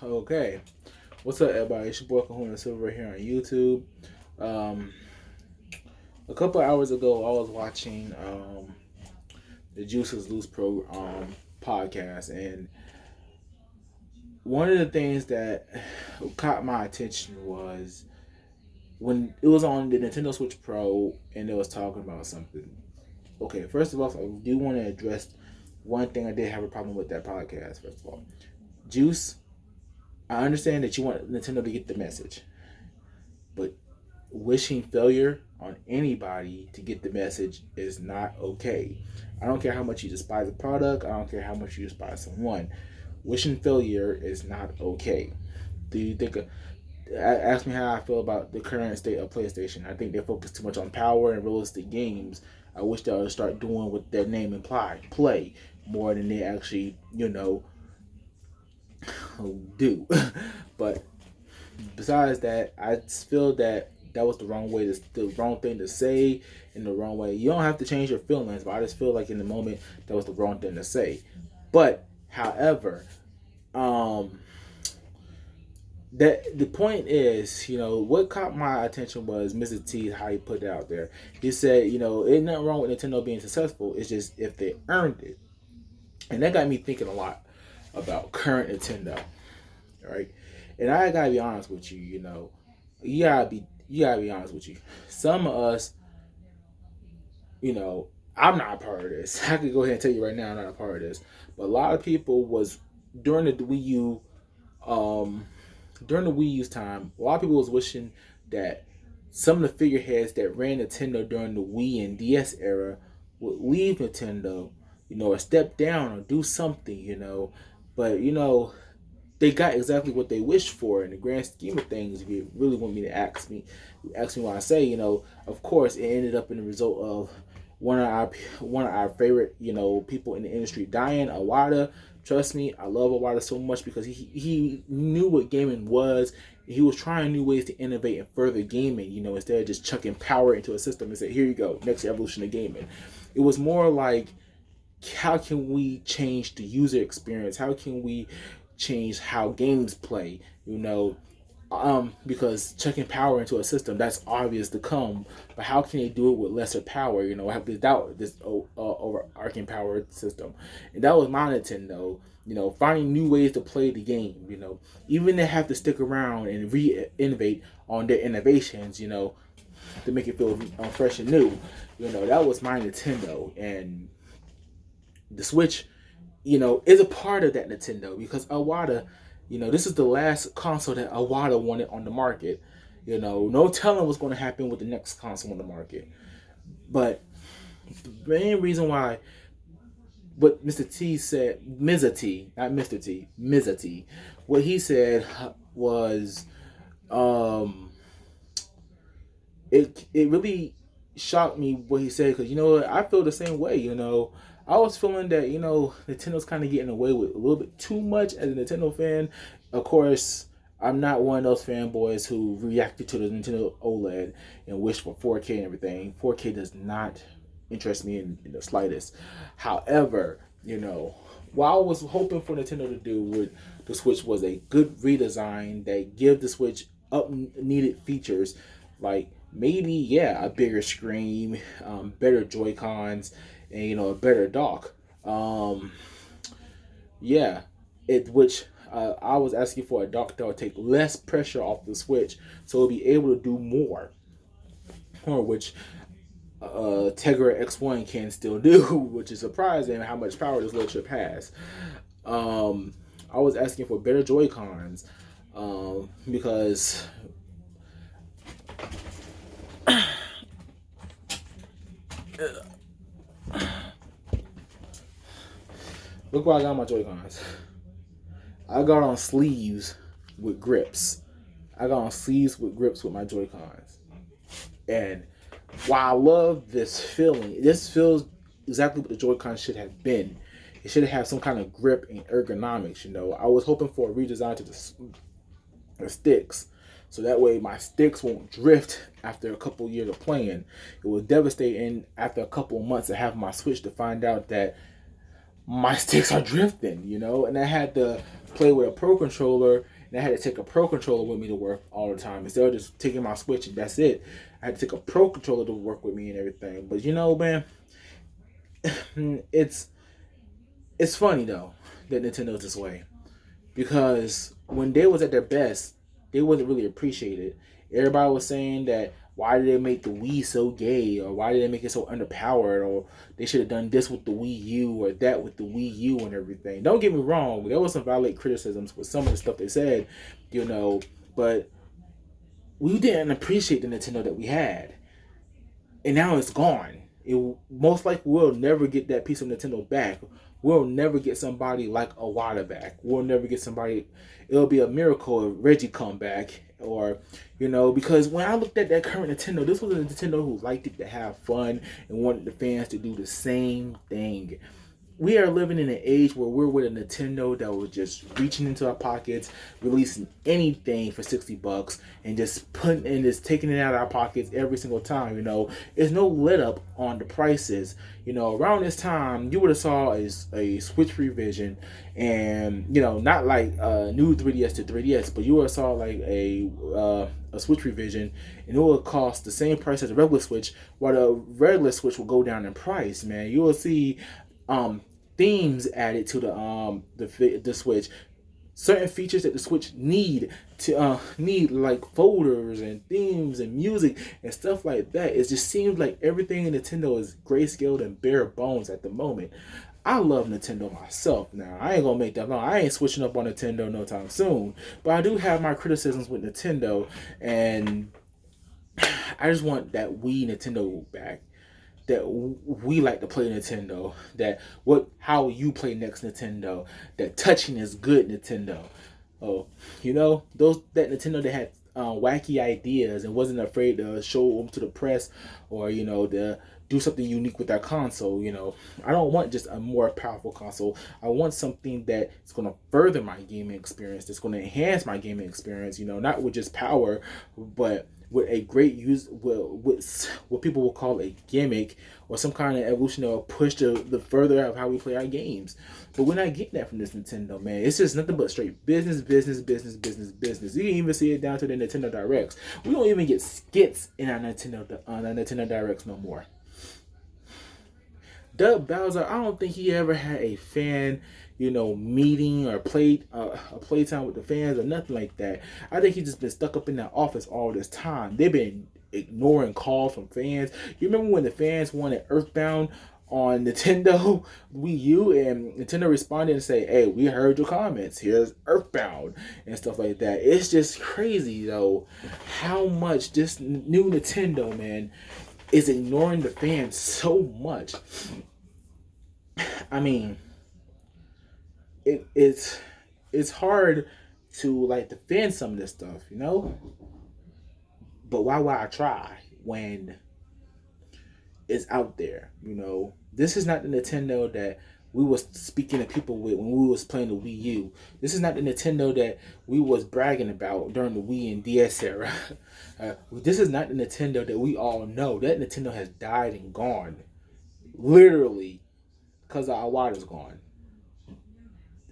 Okay, what's up, everybody? It's your boy Kahuna Silver here on YouTube. Um, a couple hours ago, I was watching the Juices Loose podcast, and one of the things that caught my attention was when it was on the Nintendo Switch Pro, and it was talking about something. Okay, first of all, I do want to address one thing I did have a problem with that podcast. First of all, Juice, I understand that you want Nintendo to get the message, but wishing failure on anybody to get the message is not okay. I don't care how much you despise a product. I don't care how much you despise someone. Wishing failure is not okay. Do you think? Ask me how I feel about the current state of PlayStation. I think they focus too much on power and realistic games. I wish they would start doing what their name implied, play, more than they actually, do. But besides that, I feel that was the wrong way, the wrong thing to say in the wrong way. You don't have to change your feelings, but I just feel like in the moment that was the wrong thing to say. But however, that the point is, what caught my attention was Mr. T, how he put it out there. He said, ain't nothing wrong with Nintendo being successful. It's just if they earned it. And that got me thinking a lot about current Nintendo. Right? And I gotta be honest with you, you gotta be honest with you. Some of us, I'm not a part of this. I could go ahead and tell you right now I'm not a part of this. But a lot of people was during the Wii U, during the Wii U's time, a lot of people was wishing that some of the figureheads that ran Nintendo during the Wii and DS era would leave Nintendo, or step down or do something, But they got exactly what they wished for in the grand scheme of things. If you really want me to ask me what I say, of course it ended up in the result of one of our favorite, people in the industry dying, Iwata. Trust me, I love Iwata so much because he knew what gaming was. He was trying new ways to innovate and further gaming, instead of just chucking power into a system and say, here you go, next evolution of gaming. It was more like, how can we change the user experience? How can we change how games play? Because chucking power into a system, that's obvious to come, but how can they do it with lesser power? Without this overarching power system. And that was my Nintendo. Finding new ways to play the game. Even they have to stick around and re-innovate on their innovations. To make it feel fresh and new. That was my Nintendo, and the Switch, is a part of that Nintendo because Iwata, this is the last console that Iwata wanted on the market. No telling what's going to happen with the next console on the market. But the main reason why, what Mr. T said, Mr. T, not Mr. T, Mr. T, what he said was, it really shocked me what he said because I feel the same way. I was feeling that Nintendo's kind of getting away with a little bit too much as a Nintendo fan. Of course, I'm not one of those fanboys who reacted to the Nintendo OLED and wished for 4K and everything. 4K does not interest me in the slightest. However, what I was hoping for Nintendo to do with the Switch was a good redesign that give the Switch up needed features, like maybe a bigger screen, better Joy Cons, and a better dock. Which I was asking for a dock that would take less pressure off the Switch, so it'll be able to do more, or which Tegra X1 can still do, which is surprising how much power this little chip has. I was asking for better Joy Cons because. Look where I got my Joy-Cons. I got on sleeves with grips. I got on sleeves with grips with my Joy-Cons. And while I love this feeling, this feels exactly what the Joy-Con should have been. It should have some kind of grip and ergonomics, I was hoping for a redesign to the sticks. So that way my sticks won't drift after a couple years of playing. It was devastating after a couple of months of having my Switch to find out that my sticks are drifting, and I had to play with a Pro Controller and I had to take a Pro controller with me to work all the time instead of just taking my Switch and that's it. I had to take a Pro controller to work with me and everything. But you know, man, it's it's funny though that Nintendo's this way because when they was at their best, they wasn't really appreciated. Everybody was saying that why did they make the Wii so gay, or why did they make it so underpowered, or they should have done this with the Wii U or that with the Wii U and everything. Don't get me wrong, there was some valid criticisms with some of the stuff they said, you know, but we didn't appreciate the Nintendo that we had, and now it's gone. It most likely we'll never get that piece of Nintendo back. We'll never get somebody like Iwata back. We'll never get somebody. It'll be a miracle if Reggie come back, or you know, because when I looked at that current Nintendo, this was a Nintendo who liked it to have fun and wanted the fans to do the same thing. We are living in an age where we're with a Nintendo that was just reaching into our pockets, releasing anything for $60, and just putting and just taking it out of our pockets every single time. You know, there's no let up on the prices. You know, around this time, you would have saw a Switch revision, and you know, not like a new 3DS to 3DS, but you would have saw like a Switch revision, and it would cost the same price as a regular Switch, while the regular Switch will go down in price. Man, you will see themes added to the Switch, certain features that the Switch need like folders and themes and music and stuff like that. It just seems like everything in Nintendo is grayscaled and bare bones at the moment. I love Nintendo myself now. I ain't gonna make that long. I ain't switching up on Nintendo no time soon. But I do have my criticisms with Nintendo, and I just want that Wii Nintendo back, that we like to play Nintendo, that how you play next Nintendo, that touching is good Nintendo. Oh, you know, that Nintendo that had wacky ideas and wasn't afraid to show them to the press, or you know, to do something unique with that console. You know, I don't want just a more powerful console. I want something that's going to further my gaming experience, that's going to enhance my gaming experience. You know, not with just power, but with a great use, with what people will call a gimmick, or some kind of evolution or push to the further of how we play our games. But we're not getting that from this Nintendo, man. It's just nothing but straight business, business, business, business, business. You can even see it down to the Nintendo Directs. We don't even get skits in our Nintendo Directs no more. Doug Bowser, I don't think he ever had a fan, you know, meeting or played a playtime with the fans or nothing like that. I think he's just been stuck up in that office all this time. They've been ignoring calls from fans. You remember when the fans wanted Earthbound on Nintendo Wii U, and Nintendo responded and say, "Hey, we heard your comments. Here's Earthbound," and stuff like that. It's just crazy though how much this new Nintendo, man, is ignoring the fans so much. I mean, it's hard to like defend some of this stuff, you know. But why would I try when it's out there? You know, this is not the Nintendo that we was speaking to people with when we was playing the Wii U. This is not the Nintendo that we was bragging about during the Wii and DS era. This is not the Nintendo that we all know. That Nintendo has died and gone, literally, because our water's gone.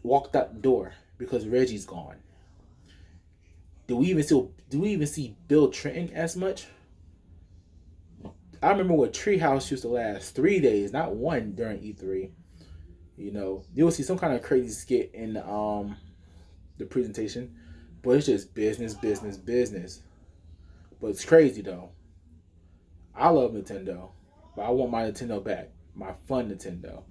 Walked out the door because Reggie's gone. Do we even see Bill Trenton as much? I remember when Treehouse used to last 3 days, not one during E3. You know, you'll see some kind of crazy skit in the presentation, but it's just business, business, business. But it's crazy though. I love Nintendo, but I want my Nintendo back, my fun Nintendo.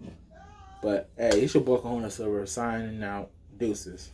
But hey, it's your boy Kahuna Silver signing out. Deuces.